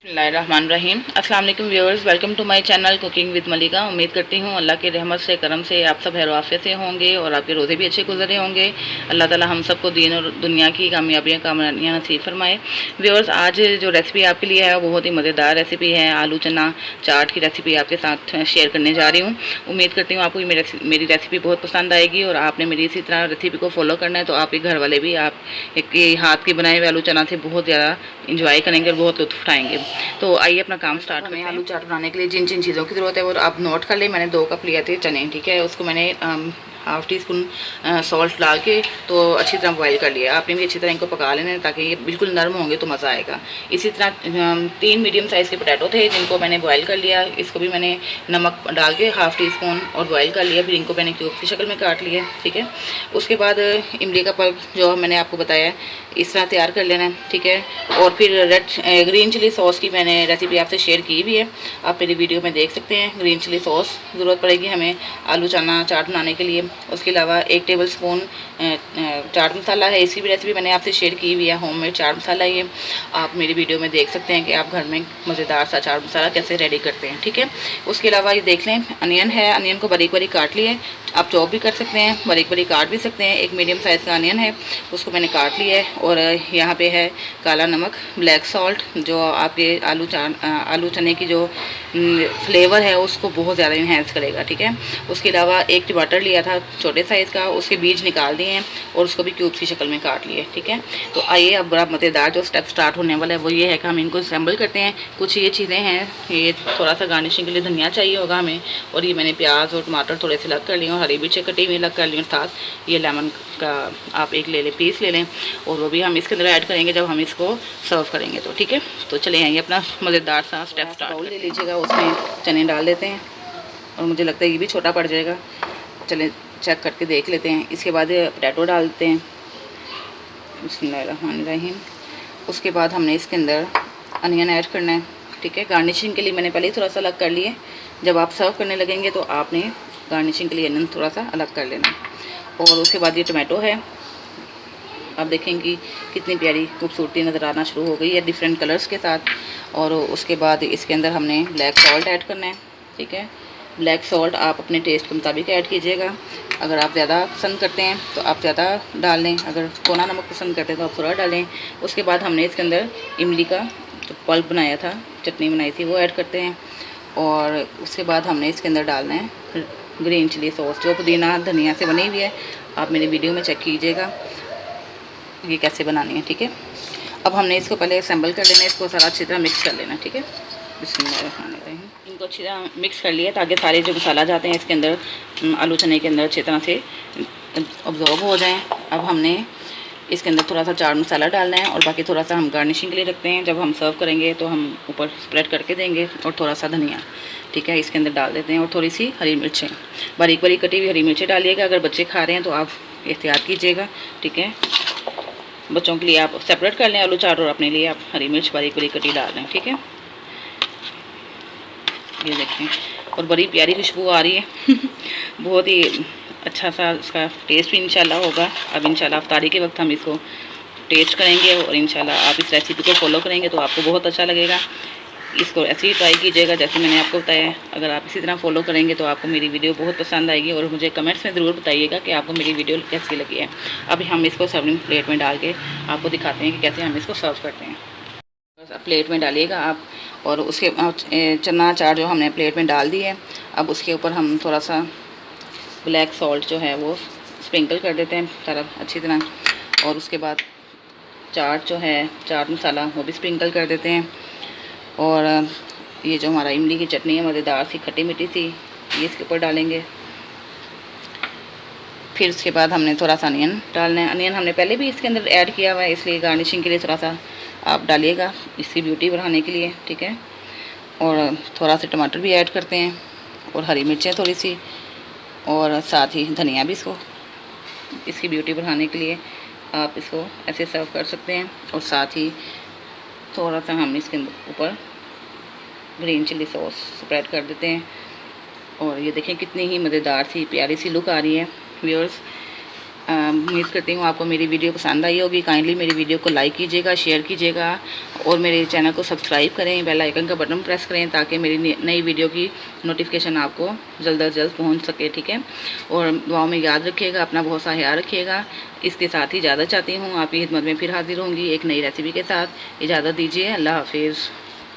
बिस्मिल्लाहिर्रहमानिर्रहीम। अस्सलाम वालेकुम viewers, welcome to my channel cooking with Malika. उम्मीद करती हूँ अल्लाह की रहमत से करम से आप सब खैर आफियत से होंगे और आपके रोज़े भी अच्छे गुजरे होंगे। अल्लाह ताला हम सबको दीन और दुनिया की कामयाबियाँ कामयाबियाँ नसीब फरमाए। व्यूअर्स, आज जो रेसिपी आपके लिए है वो बहुत ही मज़ेदार रेसिपी है। आलू चना चाट की रेसिपी आपके साथ शेयर करने जा रही हूँ। उम्मीद करती हूँ आपको मेरी रेसिपी बहुत पसंद आएगी और आपने मेरी इसी तरह रेसिपी को फॉलो करना है तो आपके घर वाले भी आप एक हाथ के बनाए हुए आलू चना से बहुत ज़्यादा इंजॉय करेंगे और बहुत लुत्फ़ उठाएंगे। तो आइए अपना काम स्टार्ट करते हैं। आलू चाट बनाने के लिए जिन जिन चीज़ों की ज़रूरत है वो आप नोट कर लें। मैंने 2 कप लिए थे चने, ठीक है। उसको मैंने हाफ़ टी स्पून सॉल्ट डाल के तो अच्छी तरह बॉईल कर लिया। आपने भी अच्छी तरह इनको पका लेना है ताकि ये बिल्कुल नरम होंगे तो मज़ा आएगा। इसी तरह 3 मीडियम साइज़ के पोटैटो थे जिनको मैंने बॉईल कर लिया। इसको भी मैंने नमक डाल के हाफ़ टी स्पून और बॉईल कर लिया। फिर इनको मैंने क्यूब की शक्ल में काट लिया, ठीक है। उसके बाद इमली का पल्प जो मैंने आपको बताया इस तरह तैयार कर लेना है, ठीक है। और फिर ग्रीन चिली सॉस की मैंने रेसिपी आपसे शेयर की भी है, आप मेरी वीडियो में देख सकते हैं। ग्रीन चिली सॉस ज़रूरत पड़ेगी हमें आलू चना चाट बनाने के लिए। उसके अलावा 1 टेबल स्पून चाट मसाला है, इसकी भी रेसिपी मैंने आपसे शेयर की हुई है। होममेड चाट मसाला ये आप मेरी वीडियो में देख सकते हैं कि आप घर में मज़ेदार सा चाट मसाला कैसे रेडी करते हैं, ठीक है। उसके अलावा ये देख लें अनियन है, अनियन को बारीक बारीक काट लिए। आप चॉप भी कर सकते हैं, बारीक बारीक काट भी सकते हैं। एक मीडियम साइज़ का अनियन है, उसको मैंने काट लिया है। और यहाँ पे है काला नमक, ब्लैक सॉल्ट, जो आपके आलू चने की जो फ्लेवर है उसको बहुत ज़्यादा इन्हेंस करेगा, ठीक है। उसके अलावा 1 टमाटर लिया था छोटे साइज़ का, उसके बीज निकाल दिए हैं और उसको भी क्यूब्स की शक्ल में काट लिए, ठीक है। तो आइए अब बड़ा मज़ेदार जो स्टेप स्टार्ट होने वाला है वो ये है कि हम इनको असेंबल करते हैं। कुछ ये चीज़ें हैं, ये थोड़ा सा गार्निशिंग के लिए धनिया चाहिए होगा हमें, और ये मैंने प्याज और टमाटर थोड़े से अलग कर लिए और हरी मिर्चें कटी हुई अलग कर ली, और साथ ये लेमन का आप एक ले लें, पीस ले लें, और वो भी हम इसके अंदर ऐड करेंगे जब हम इसको सर्व करेंगे तो, ठीक है। तो चले आइए अपना मज़ेदार सा स्टेप स्टार्ट ले लीजिएगा, उसमें चने डाल देते हैं और मुझे लगता है ये भी छोटा पड़ जाएगा। चलें चेक करके देख लेते हैं। इसके बाद पोटैटो डालते हैं, बिस्मिल्लाहिर्रहमानिर्रहीम। उसके बाद हमने इसके अंदर अनियन ऐड करना है, ठीक है। गार्निशिंग के लिए मैंने पहले ही थोड़ा सा अलग कर लिए, जब आप सर्व करने लगेंगे तो आपने गार्निशिंग के लिए अनियन थोड़ा सा अलग कर लेना। और उसके बाद ये टमाटो है, आप देखेंगे कितनी प्यारी खूबसूरती नज़र आना शुरू हो गई है डिफरेंट कलर्स के साथ। और उसके बाद इसके अंदर हमने ब्लैक सॉल्ट ऐड करना है, ठीक है। ब्लैक सॉल्ट आप अपने टेस्ट के मुताबिक ऐड कीजिएगा। अगर आप ज़्यादा पसंद करते हैं तो आप ज़्यादा डाल लें, अगर थोड़ा नमक पसंद करते हैं तो आप थोड़ा डालें। उसके बाद हमने इसके अंदर इमली का जो पल्प बनाया था, चटनी बनाई थी, वो ऐड करते हैं। और उसके बाद हमने इसके अंदर डालना है ग्रीन चिली सॉस, जो पुदीना धनिया से बनी हुई है। आप मेरी वीडियो में चेक कीजिएगा ये कैसे बनानी है, ठीक है। अब हमने इसको पहले असेंबल कर लेना है, इसको सारा अच्छी तरह मिक्स कर लेना, ठीक है। बिस्मिल्लाहिर्रहमानिर्रहीम। इनको अच्छी तरह मिक्स कर लिया ताकि सारे जो मसाला जाते हैं इसके अंदर आलू चने के अंदर अच्छी तरह से अब्जॉर्ब हो जाएं। अब हमने इसके अंदर थोड़ा सा चाट मसाला डालना है और बाकी थोड़ा सा हम गार्निशिंग के लिए रखते हैं, जब हम सर्व करेंगे तो हम ऊपर स्प्रेड करके देंगे। और थोड़ा सा धनिया, ठीक है, इसके अंदर डाल देते हैं। और थोड़ी सी हरी मिर्चें, बारीक बारीक कटी हुई हरी मिर्चें डालिएगा। अगर बच्चे खा रहे हैं तो आप एहतियात कीजिएगा, ठीक है। बच्चों के लिए आप सेपरेट कर लें आलू चाट और अपने लिए आप हरी मिर्च बारीक बारीक कटी डाल लें, ठीक है। ये देखें, और बड़ी प्यारी खुशबू आ रही है बहुत ही अच्छा सा इसका टेस्ट भी इंशाल्लाह होगा। अब इंशाल्लाह अफ्तारी के वक्त हम इसको टेस्ट करेंगे और इंशाल्लाह आप इस रेसिपी को फॉलो करेंगे तो आपको बहुत अच्छा लगेगा। इसको ऐसे ही ट्राई कीजिएगा जैसे मैंने आपको बताया। अगर आप इसी तरह फॉलो करेंगे तो आपको मेरी वीडियो बहुत पसंद आएगी, और मुझे कमेंट्स में ज़रूर बताइएगा कि आपको मेरी वीडियो कैसी लगी है। अभी हम इसको सर्विंग प्लेट में डाल के आपको दिखाते हैं कि कैसे हम इसको सर्व करते हैं। बस प्लेट में डालिएगा आप, और उसके चना चाट जो हमने प्लेट में डाल दी है, अब उसके ऊपर हम थोड़ा सा ब्लैक सॉल्ट जो है वो स्प्रिंकल कर देते हैं सारा अच्छी तरह। और उसके बाद चाट जो है चाट मसाला वो भी स्प्रिंकल कर देते हैं। और ये जो हमारा इमली की चटनी है मज़ेदार सी खट्टी मीठी सी, ये इसके ऊपर डालेंगे। फिर उसके बाद हमने थोड़ा सा अनियन डालना है। अनियन हमने पहले भी इसके अंदर ऐड किया हुआ है, इसलिए गार्निशिंग के लिए थोड़ा सा आप डालिएगा, इसकी ब्यूटी बढ़ाने के लिए, ठीक है। और थोड़ा सा टमाटर भी ऐड करते हैं और हरी मिर्चें थोड़ी सी, और साथ ही धनिया भी इसकी ब्यूटी बढ़ाने के लिए आप इसको ऐसे सर्व कर सकते हैं। और साथ ही थोड़ा सा हम इसके ऊपर ग्रीन चिली सॉस स्प्रेड कर देते हैं। और ये देखें कितनी ही मज़ेदार सी प्यारी सी लुक आ रही है व्यूअर्स। उम्मीद करती हूँ आपको मेरी वीडियो पसंद आई होगी। काइंडली मेरी वीडियो को लाइक कीजिएगा, शेयर कीजिएगा और मेरे चैनल को सब्सक्राइब करें, बेल आइकन का बटन प्रेस करें ताकि मेरी नई वीडियो की नोटिफिकेशन आपको जल्द अज जल्द पहुँच सके, ठीक है। और दुआओं में याद रखिएगा, अपना बहुत सा ख्याल रखिएगा। इसके साथ ही इजाज़त चाहती हूँ, आपकी खिदमत में फिर हाजिर होंगी एक नई रेसिपी के साथ। इजाज़त दीजिए, अल्लाह हाफिज़।